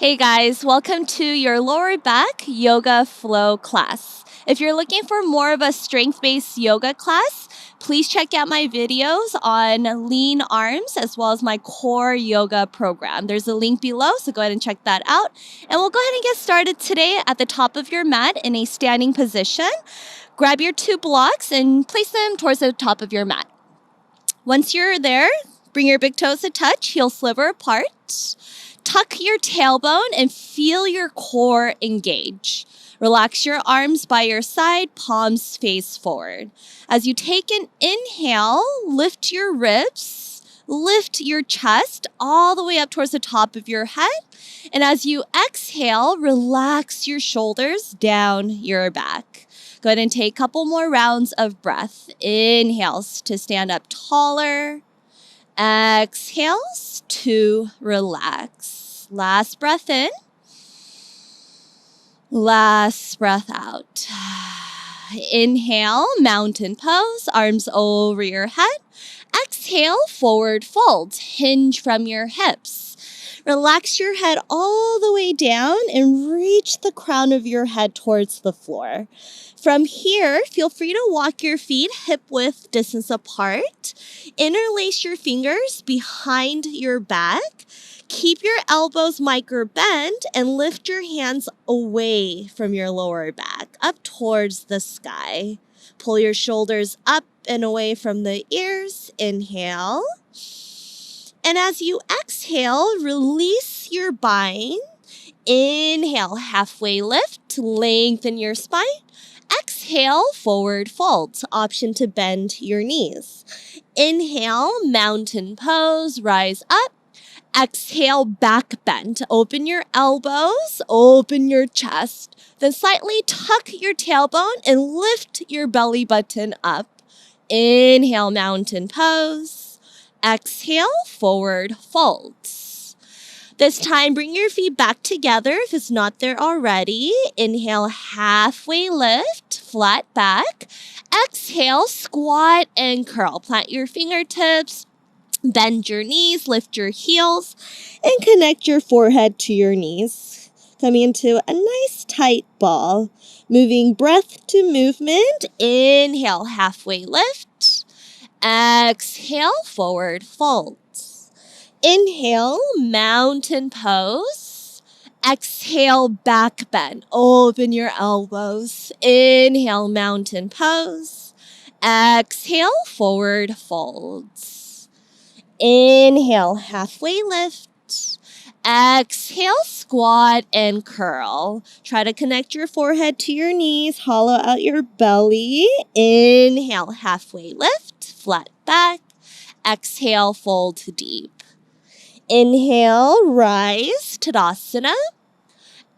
Hey guys, welcome to your lower back yoga flow class. If you're looking for more of a strength-based yoga class, please check out my videos on lean arms as well as my core yoga program. There's a link below, so go ahead and check that out. And we'll go ahead and get started today at the top of your mat in a standing position. Grab your two blocks and place them towards the top of your mat. Once you're there, bring your big toes to touch, heel sliver apart. Tuck your tailbone and feel your core engage. Relax your arms by your side, palms face forward. As you take an inhale, lift your ribs, lift your chest all the way up towards the top of your head. And as you exhale, relax your shoulders down your back. Go ahead and take a couple more rounds of breath. Inhales to stand up taller. Exhales to relax. Last breath in. Last breath out. Inhale, mountain pose, arms over your head. Exhale, forward fold. Hinge from your hips. Relax your head all the way down and reach the crown of your head towards the floor. From here, feel free to walk your feet hip-width distance apart. Interlace your fingers behind your back. Keep your elbows micro bent and lift your hands away from your lower back, up towards the sky. Pull your shoulders up and away from the ears. Inhale. And as you exhale, release your bind. Inhale, halfway lift, lengthen your spine. Exhale, forward fold, option to bend your knees. Inhale, mountain pose, rise up. Exhale, back bend. Open your elbows, open your chest. Then slightly tuck your tailbone and lift your belly button up. Inhale, mountain pose. Exhale, forward folds. This time, bring your feet back together if it's not there already. Inhale, halfway lift, flat back. Exhale, squat and curl. Plant your fingertips, bend your knees, lift your heels, and connect your forehead to your knees. Coming into a nice tight ball. Moving breath to movement. Inhale, halfway lift. Exhale, forward folds. Inhale, mountain pose. Exhale, back bend. Open your elbows. Inhale, mountain pose. Exhale, forward folds. Inhale, halfway lift. Exhale, squat and curl. Try to connect your forehead to your knees. Hollow out your belly. Inhale, halfway lift, flat back. Exhale, fold deep. Inhale, rise, Tadasana.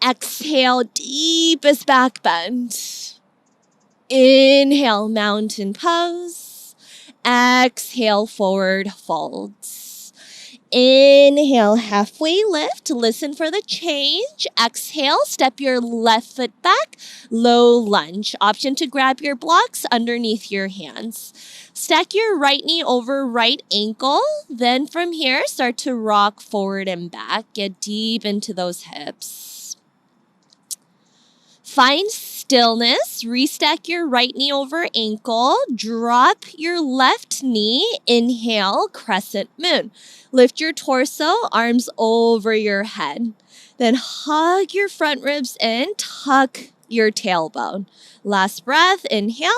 Exhale, deepest back bend. Inhale, mountain pose. Exhale, forward folds. Inhale, halfway lift. Listen for the change. Exhale, step your left foot back. Low lunge. Option to grab your blocks underneath your hands. Stack your right knee over right ankle. Then from here, start to rock forward and back. Get deep into those hips. Find stillness. Restack your right knee over ankle. Drop your left knee. Inhale, crescent moon. Lift your torso, arms over your head. Then hug your front ribs in. Tuck your tailbone. Last breath. Inhale.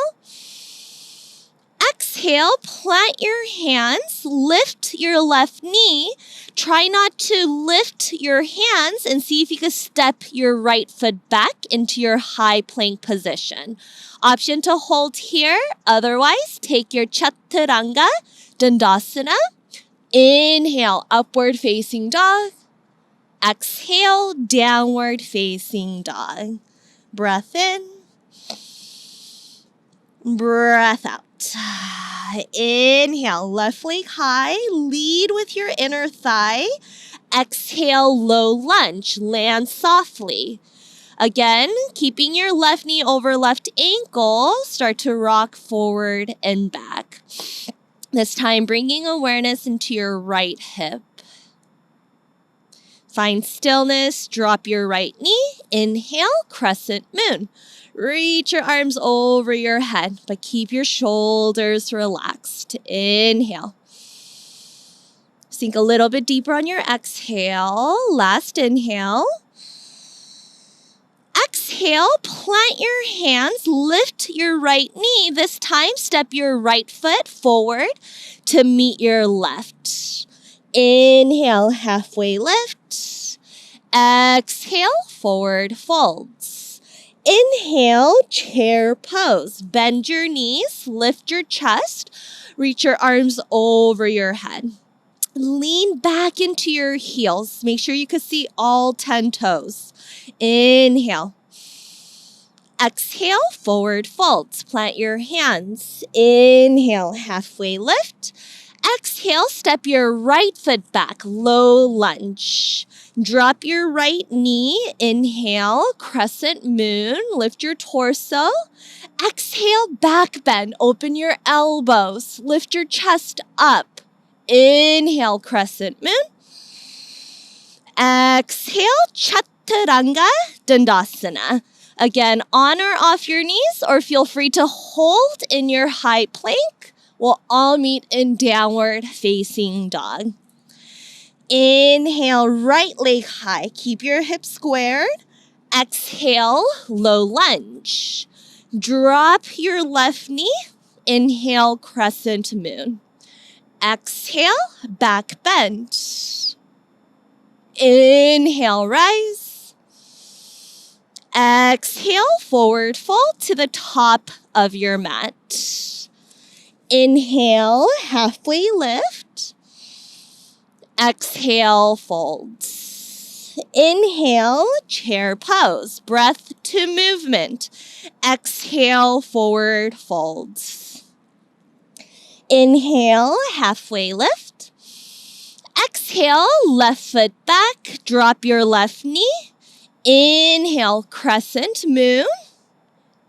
Exhale, plant your hands, lift your left knee. Try not to lift your hands and see if you can step your right foot back into your high plank position. Option to hold here. Otherwise, take your Chaturanga Dandasana. Inhale, upward facing dog. Exhale, downward facing dog. Breath in. Breath out. Inhale, left leg high, lead with your inner thigh. Exhale, low lunge, land softly. Again, keeping your left knee over left ankle, start to rock forward and back. This time, bringing awareness into your right hip. Find stillness. Drop your right knee. Inhale, crescent moon. Reach your arms over your head, but keep your shoulders relaxed. Inhale. Sink a little bit deeper on your exhale. Last inhale. Exhale, plant your hands, lift your right knee. This time, step your right foot forward to meet your left. Inhale, halfway lift. Exhale, forward folds. Inhale, chair pose. Bend your knees, lift your chest, reach your arms over your head. Lean back into your heels. Make sure you can see all 10 toes. Inhale. Exhale, forward folds. Plant your hands. Inhale, halfway lift. Exhale, step your right foot back, low lunge. Drop your right knee. Inhale, crescent moon. Lift your torso. Exhale, back bend. Open your elbows. Lift your chest up. Inhale, crescent moon. Exhale, Chaturanga Dandasana. Again, on or off your knees, or feel free to hold in your high plank. We'll all meet in downward facing dog. Inhale, right leg high. Keep your hips squared. Exhale, low lunge. Drop your left knee. Inhale, crescent moon. Exhale, back bend. Inhale, rise. Exhale, forward fold to the top of your mat. Inhale, halfway lift. Exhale, folds. Inhale, chair pose. Breath to movement. Exhale, forward folds. Inhale, halfway lift. Exhale, left foot back. Drop your left knee. Inhale, crescent moon.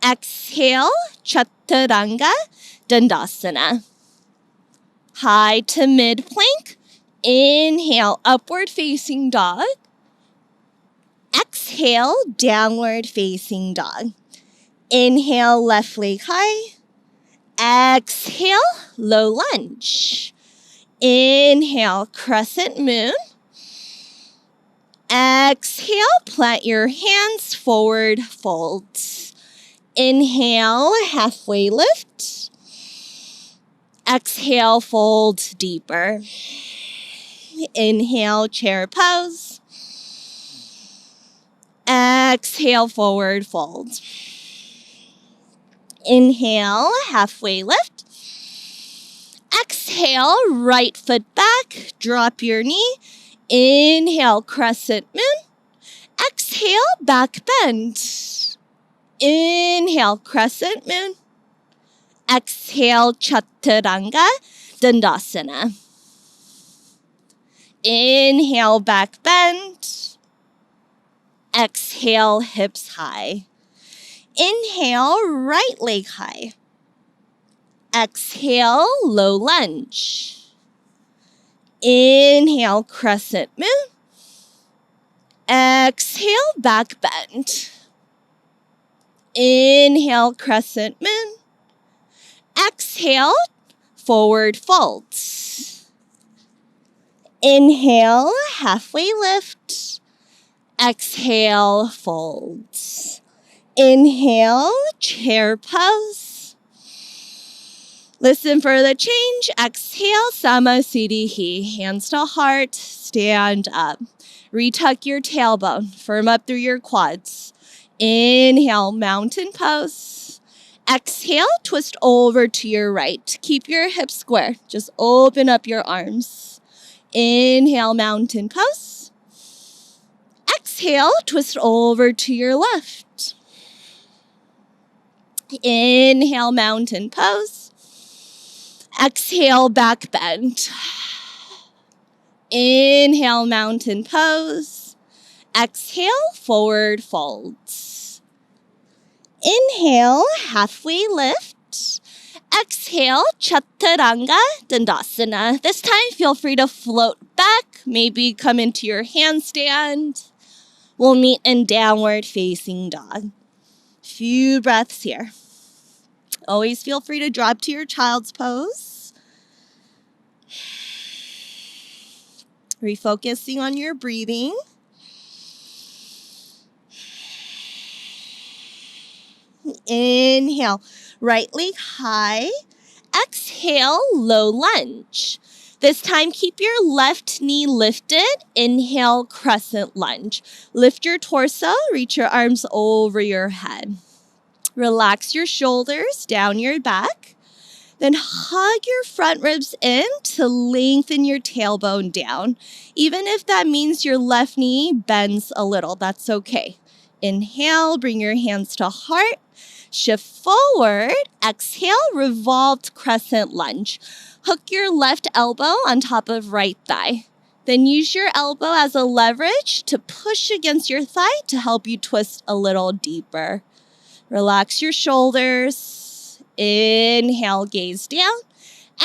Exhale, Chaturanga Dandasana. High to mid plank. Inhale, upward facing dog. Exhale, downward facing dog. Inhale, left leg high. Exhale, low lunge. Inhale, crescent moon. Exhale, plant your hands, forward folds. Inhale, halfway lift. Exhale, fold deeper. Inhale, chair pose. Exhale, forward fold. Inhale, halfway lift. Exhale, right foot back. Drop your knee. Inhale, crescent moon. Exhale, back bend. Inhale, crescent moon. Exhale, Chaturanga Dandasana. Inhale, back bend. Exhale, hips high. Inhale, right leg high. Exhale, low lunge. Inhale, crescent moon. Exhale, back bend. Inhale, crescent moon. Exhale, forward folds. Inhale, halfway lift. Exhale, folds. Inhale, chair pose. Listen for the change. Exhale, Samasthiti. Hands to heart, stand up. Retuck your tailbone, firm up through your quads. Inhale, mountain pose. Exhale, twist over to your right. Keep your hips square. Just open up your arms. Inhale, mountain pose. Exhale, twist over to your left. Inhale, mountain pose. Exhale, back bend. Inhale, mountain pose. Exhale, forward folds. Inhale, halfway lift. Exhale, Chaturanga Dandasana. This time, feel free to float back, maybe come into your handstand. We'll meet in downward facing dog. Few breaths here. Always feel free to drop to your child's pose. Refocusing on your breathing. Inhale, right leg high. Exhale, low lunge. This time, keep your left knee lifted. Inhale, crescent lunge. Lift your torso, reach your arms over your head. Relax your shoulders down your back. Then hug your front ribs in to lengthen your tailbone down. Even if that means your left knee bends a little, that's okay. Inhale, bring your hands to heart. Shift forward. Exhale, revolved crescent lunge. Hook your left elbow on top of right thigh. Then use your elbow as a leverage to push against your thigh to help you twist a little deeper. Relax your shoulders. Inhale, gaze down.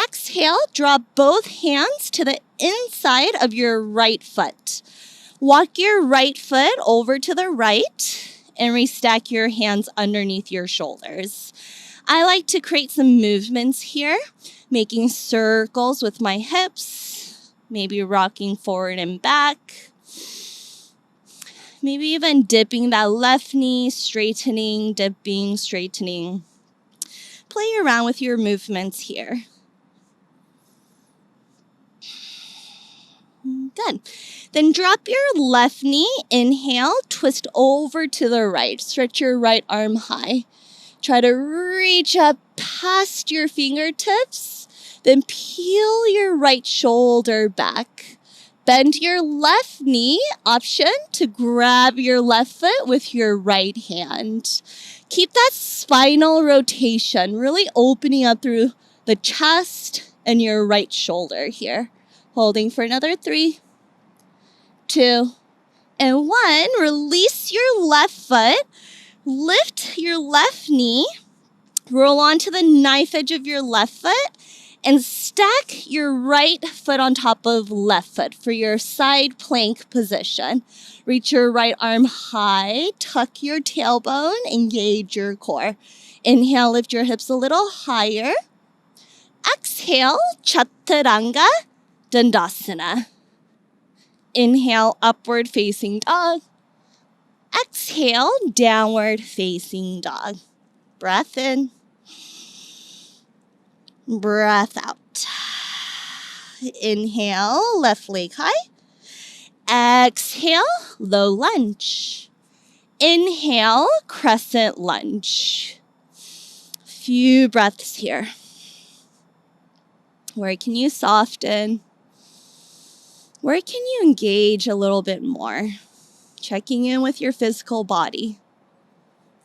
Exhale, draw both hands to the inside of your right foot. Walk your right foot over to the right and restack your hands underneath your shoulders. I like to create some movements here, making circles with my hips, maybe rocking forward and back. Maybe even dipping that left knee, straightening, dipping, straightening. Play around with your movements here. Good. Then drop your left knee. Inhale, twist over to the right. Stretch your right arm high. Try to reach up past your fingertips. Then peel your right shoulder back. Bend your left knee, option to grab your left foot with your right hand. Keep that spinal rotation, really opening up through the chest and your right shoulder here. Holding for another 3, 2, and 1. Release your left foot. Lift your left knee. Roll onto the knife edge of your left foot. And stack your right foot on top of left foot for your side plank position. Reach your right arm high, tuck your tailbone, engage your core. Inhale, lift your hips a little higher. Exhale, Chaturanga Dandasana. Inhale, upward facing dog. Exhale, downward facing dog. Breath in. Breath out. Inhale, left leg high. Exhale, low lunge. Inhale, crescent lunge. Few breaths here. Where can you soften? Where can you engage a little bit more? Checking in with your physical body.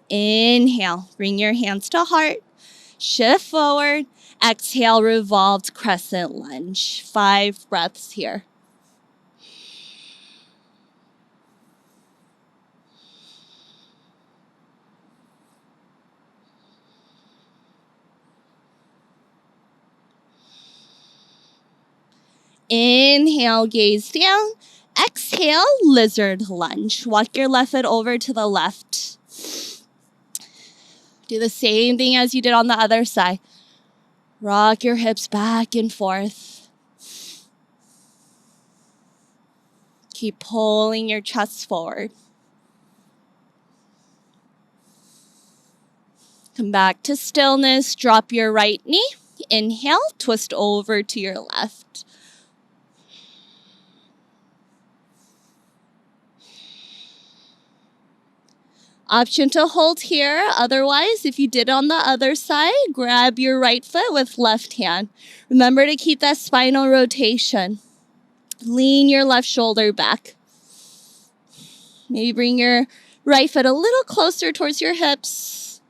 Inhale, bring your hands to heart. Shift forward. Exhale, revolved crescent lunge. 5 breaths here. Inhale, gaze down. Exhale, lizard lunge. Walk your left foot over to the left. Do the same thing as you did on the other side. Rock your hips back and forth. Keep pulling your chest forward. Come back to stillness. Drop your right knee. Inhale, twist over to your left. Option to hold here. Otherwise, if you did on the other side, grab your right foot with left hand. Remember to keep that spinal rotation. Lean your left shoulder back. Maybe bring your right foot a little closer towards your hips.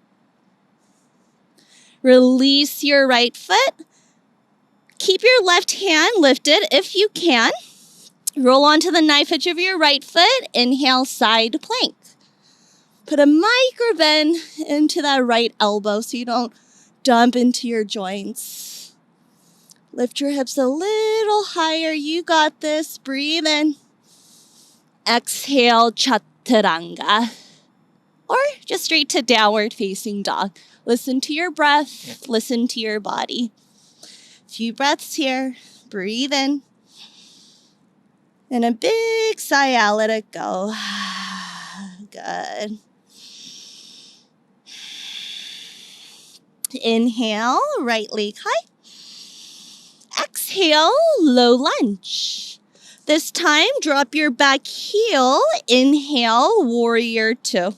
Release your right foot. Keep your left hand lifted if you can. Roll onto the knife edge of your right foot. Inhale, side plank. Put a micro bend into that right elbow so you don't Dump into your joints. Lift your hips a little higher. You got this. Breathe in. Exhale, chaturanga. Or just straight to downward facing dog. Listen to your breath. Listen to your body. Few breaths here. Breathe in. And a big sigh out. Let it go. Good. Inhale, right leg high. Exhale, low lunge. This time, drop your back heel. Inhale, warrior two.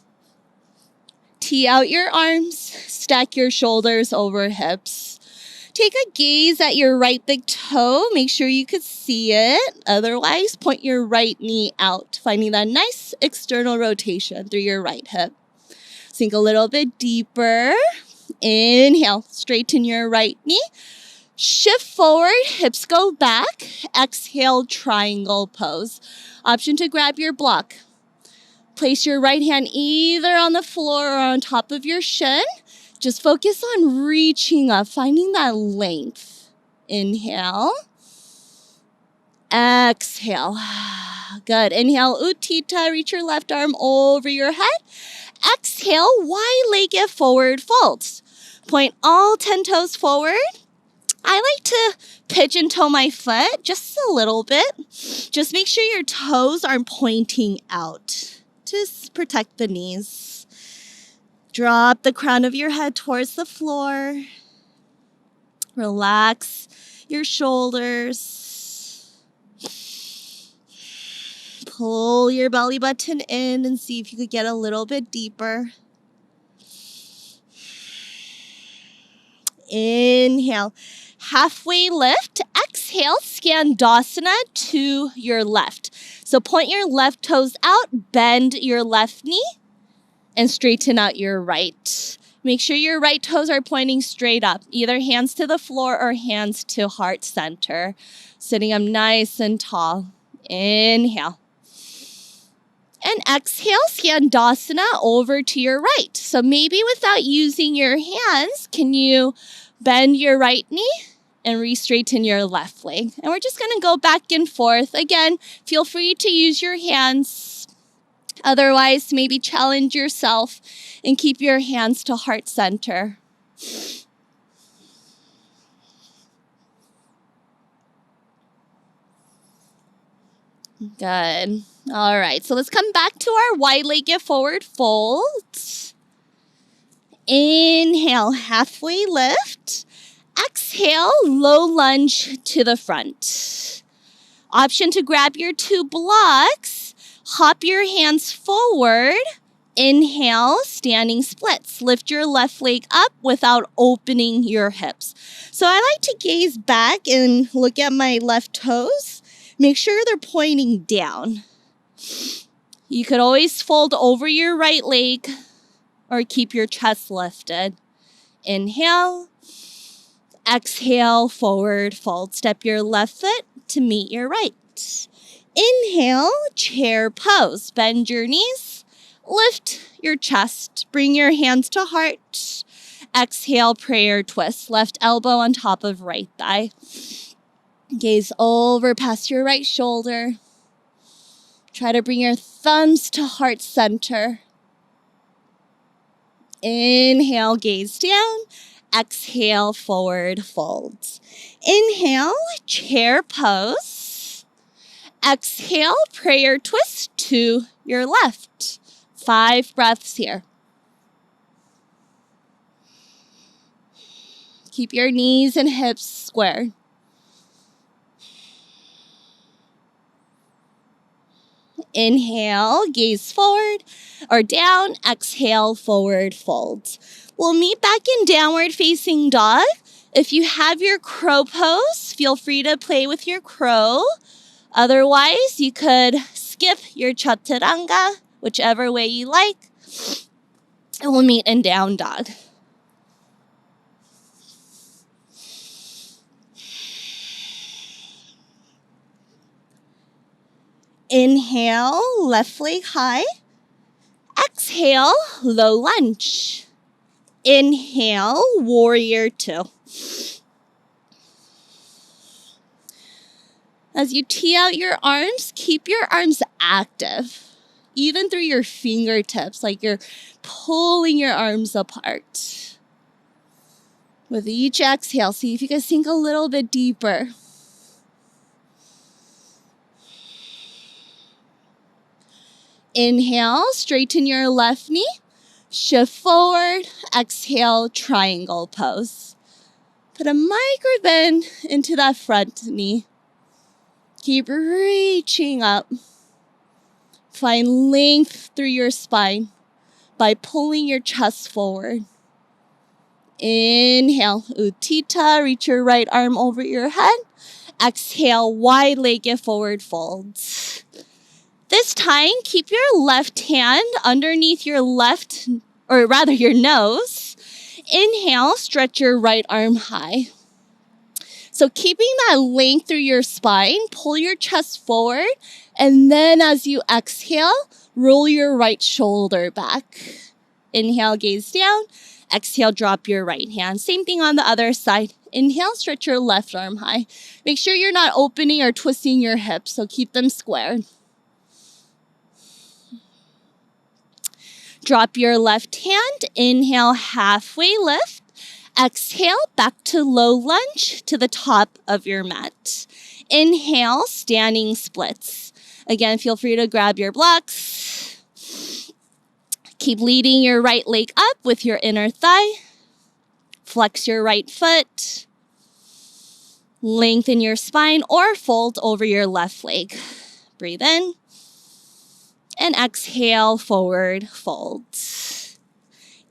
Tee out your arms. Stack your shoulders over hips. Take a gaze at your right big toe. Make sure you could see it. Otherwise, point your right knee out, finding that nice external rotation through your right hip. Sink a little bit deeper. Inhale, straighten your right knee. Shift forward, hips go back. Exhale, triangle pose. Option to grab your block. Place your right hand either on the floor or on top of your shin. Just focus on reaching up, finding that length. Inhale. Exhale. Good. Inhale, Utthita. Reach your left arm over your head. Exhale, wide-legged forward folds. Point all 10 toes forward. I like to pigeon toe my foot just a little bit. Just make sure your toes aren't pointing out to protect the knees. Drop the crown of your head towards the floor. Relax your shoulders. Pull your belly button in and see if you could get a little bit deeper. Inhale, halfway lift. Exhale, Skandasana to your left. So point your left toes out, bend your left knee, and straighten out your right. Make sure your right toes are pointing straight up, either hands to the floor or hands to heart center. Sitting up nice and tall. Inhale. And exhale, Skandasana over to your right. So maybe without using your hands, can you bend your right knee and re-straighten your left leg? And we're just going to go back and forth. Again, feel free to use your hands. Otherwise, maybe challenge yourself and keep your hands to heart center. Good. All right, so let's come back to our wide-legged forward fold. Inhale, halfway lift. Exhale, low lunge to the front. Option to grab your two blocks. Hop your hands forward. Inhale, standing splits. Lift your left leg up without opening your hips. So I like to gaze back and look at my left toes. Make sure they're pointing down. You could always fold over your right leg or keep your chest lifted. Inhale. Exhale, forward fold. Step your left foot to meet your right. Inhale, chair pose. Bend your knees. Lift your chest. Bring your hands to heart. Exhale, prayer twist. Left elbow on top of right thigh. Gaze over past your right shoulder. Try to bring your thumbs to heart center. Inhale, gaze down. Exhale, forward folds. Inhale, chair pose. Exhale, prayer twist to your left. 5 breaths here. Keep your knees and hips square. Inhale, gaze forward or down. Exhale, forward fold. We'll meet back in downward facing dog. If you have your crow pose, feel free to play with your crow. Otherwise, you could skip your chaturanga, whichever way you like. And we'll meet in down dog. Inhale, left leg high. Exhale, low lunge. Inhale, warrior two. As you tee out your arms, keep your arms active, even through your fingertips, like you're pulling your arms apart. With each exhale, see if you can sink a little bit deeper. Inhale, straighten your left knee, shift forward, exhale, triangle pose. Put a micro bend into that front knee. Keep reaching up. Find length through your spine by pulling your chest forward. Inhale, Utthita, reach your right arm over your head. Exhale, wide-legged forward folds. This time, keep your left hand underneath your your nose. Inhale, stretch your right arm high. So keeping that length through your spine, pull your chest forward, and then as you exhale, roll your right shoulder back. Inhale, gaze down. Exhale, drop your right hand. Same thing on the other side. Inhale, stretch your left arm high. Make sure you're not opening or twisting your hips, so keep them squared. Drop your left hand. Inhale, halfway lift. Exhale, back to low lunge to the top of your mat. Inhale, standing splits. Again, feel free to grab your blocks. Keep leading your right leg up with your inner thigh. Flex your right foot. Lengthen your spine or fold over your left leg. Breathe in. And exhale, forward fold.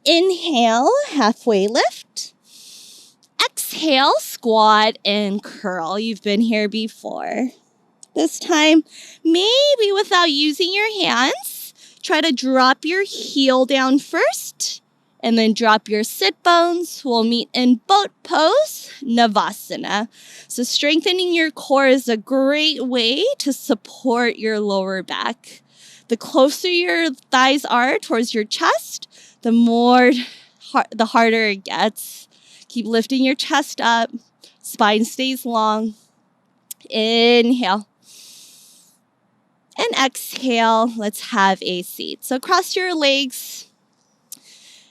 Inhale, halfway lift. Exhale, squat and curl. You've been here before. This time, maybe without using your hands, try to drop your heel down first and then drop your sit bones. We'll meet in boat pose, Navasana. So strengthening your core is a great way to support your lower back. The closer your thighs are towards your chest, the harder it gets. Keep lifting your chest up. Spine stays long. Inhale. And exhale. Let's have a seat. So cross your legs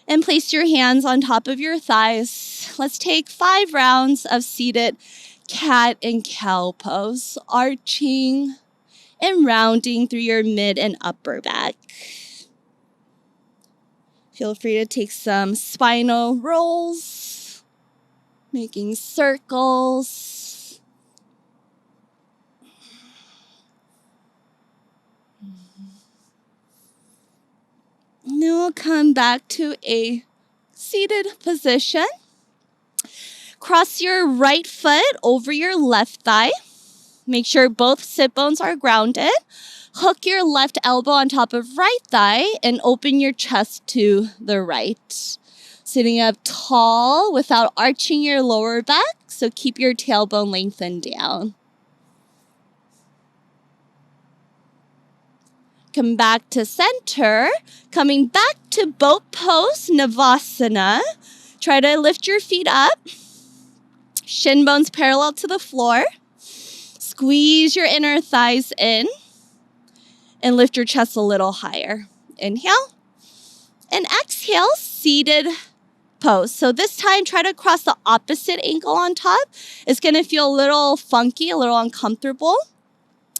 and place your hands on top of your thighs. Let's take 5 rounds of seated cat and cow pose, arching and rounding through your mid and upper back. Feel free to take some spinal rolls, making circles. And then we'll come back to a seated position. Cross your right foot over your left thigh. Make sure both sit bones are grounded. Hook your left elbow on top of right thigh and open your chest to the right. Sitting up tall without arching your lower back, so keep your tailbone lengthened down. Come back to center. Coming back to boat pose, Navasana. Try to lift your feet up. Shin bones parallel to the floor. Squeeze your inner thighs in and lift your chest a little higher. Inhale and exhale, seated pose. So this time, try to cross the opposite ankle on top. It's going to feel a little funky, a little uncomfortable.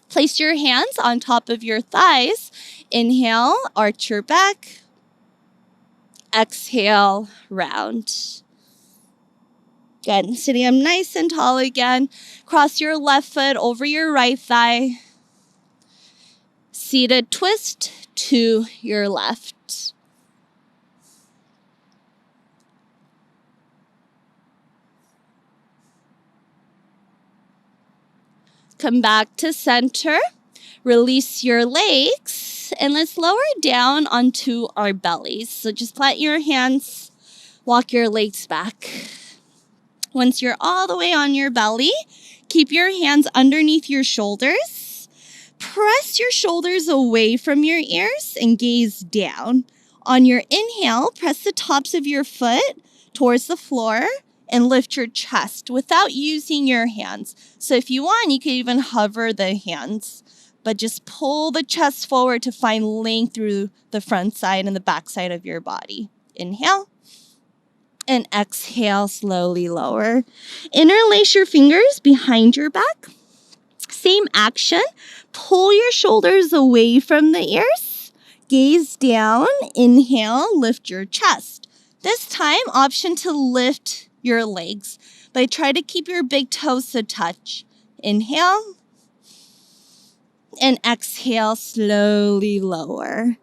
Place your hands on top of your thighs. Inhale, arch your back. Exhale, round. Good. Sitting up nice and tall again. Cross your left foot over your right thigh. Seated twist to your left. Come back to center. Release your legs. And let's lower down onto our bellies. So just plant your hands. Walk your legs back. Once you're all the way on your belly, keep your hands underneath your shoulders. Press your shoulders away from your ears and gaze down. On your inhale, press the tops of your foot towards the floor and lift your chest without using your hands. So if you want, you can even hover the hands, but just pull the chest forward to find length through the front side and the back side of your body. Inhale. And exhale, slowly lower. Interlace your fingers behind your back. Same action. Pull your shoulders away from the ears. Gaze down. Inhale, lift your chest. This time, option to lift your legs, but try to keep your big toes to touch. Inhale. And exhale, slowly lower.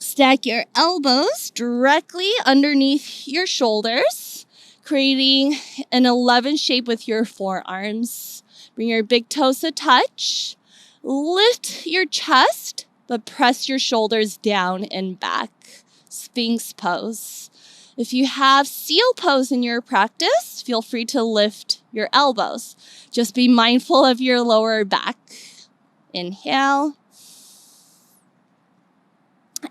Stack your elbows directly underneath your shoulders, creating an 11 shape with your forearms. Bring your big toes to touch. Lift your chest, but press your shoulders down and back. Sphinx Pose. If you have seal pose in your practice, feel free to lift your elbows. Just be mindful of your lower back. Inhale.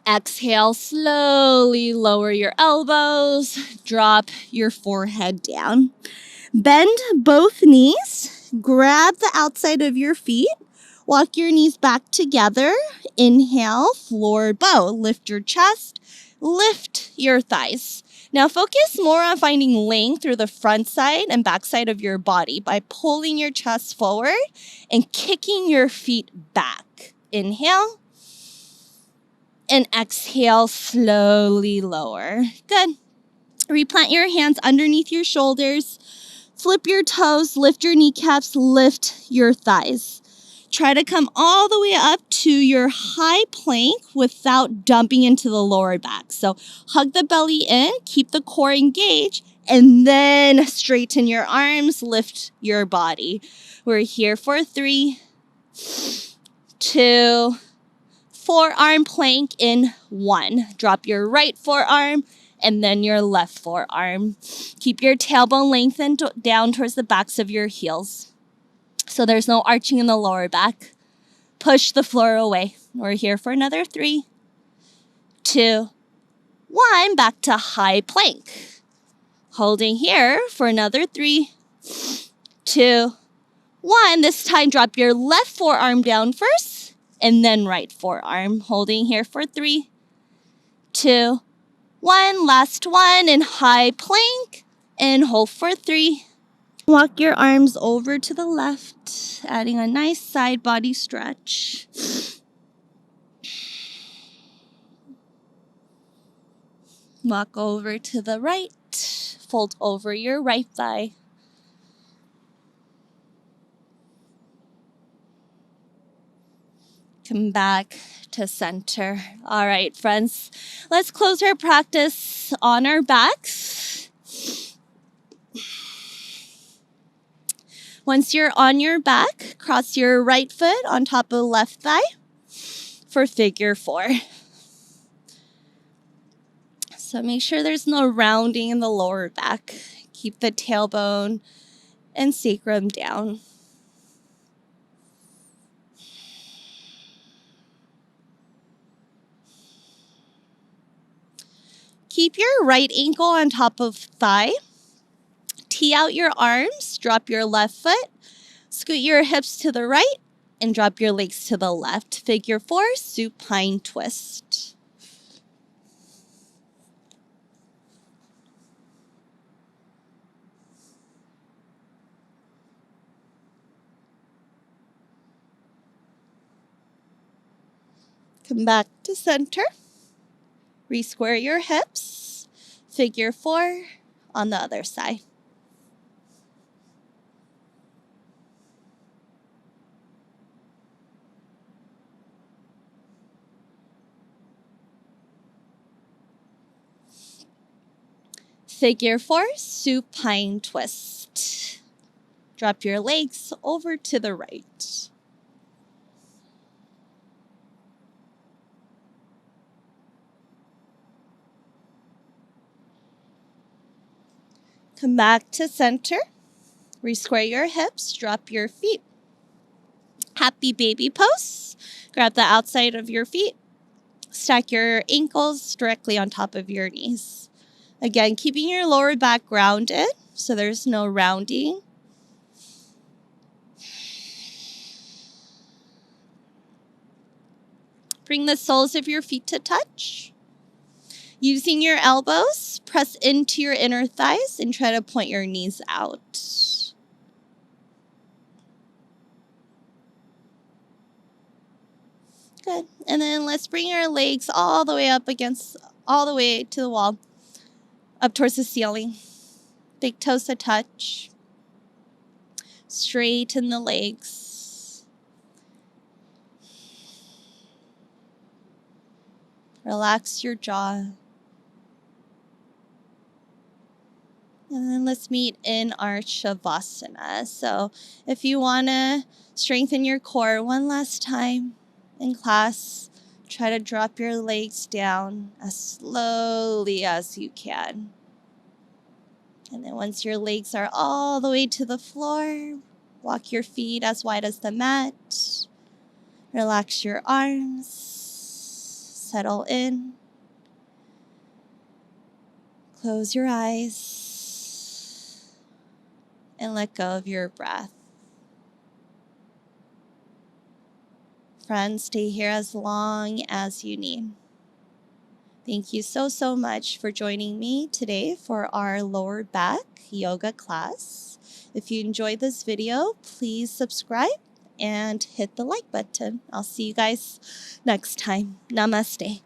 Exhale, slowly lower your elbows, drop your forehead down. Bend both knees, grab the outside of your feet, walk your knees back together. Inhale, floor bow, lift your chest, lift your thighs. Now focus more on finding length through the front side and back side of your body by pulling your chest forward and kicking your feet back. Inhale. And exhale, slowly lower. Good. Replant your hands underneath your shoulders. Flip your toes, lift your kneecaps, lift your thighs. Try to come all the way up to your high plank without dumping into the lower back. So hug the belly in, keep the core engaged, and then straighten your arms, lift your body. We're here for 3, 2, forearm plank in 1. Drop your right forearm and then your left forearm. Keep your tailbone lengthened down towards the backs of your heels, so there's no arching in the lower back. Push the floor away. We're here for another 3, 2, 1. Back to high plank. Holding here for another 3, 2, 1. This time drop your left forearm down first, and then right forearm. Holding here for 3, 2, 1. Last one in high plank. And hold for 3. Walk your arms over to the left, adding a nice side body stretch. Walk over to the right. Fold over your right thigh. Come back to center. All right, friends, let's close our practice on our backs. Once you're on your back, cross your right foot on top of left thigh for figure 4. So make sure there's no rounding in the lower back. Keep the tailbone and sacrum down. Keep your right ankle on top of thigh. Tee out your arms, drop your left foot, scoot your hips to the right, and drop your legs to the left. Figure 4, supine twist. Come back to center. Re-square your hips. Figure 4 on the other side. Figure 4, supine twist. Drop your legs over to the right. Come back to center. Re-square your hips, drop your feet. Happy baby pose. Grab the outside of your feet Stack your ankles directly on top of your knees. Again, keeping your lower back grounded so there's no rounding. Bring the soles of your feet to touch. Using your elbows, press into your inner thighs and try to point your knees out. Good. And then let's bring our legs all the way all the way to the wall, up towards the ceiling. Big toes to touch. Straighten the legs. Relax your jaw. And then let's meet in our Shavasana. So if you want to strengthen your core one last time in class, try to drop your legs down as slowly as you can. And then once your legs are all the way to the floor, walk your feet as wide as the mat. Relax your arms. Settle in. Close your eyes. And let go of your breath. Friends, stay here as long as you need. Thank you so much for joining me today for our lower back yoga class. If you enjoyed this video, please subscribe and hit the like button. I'll see you guys next time. Namaste.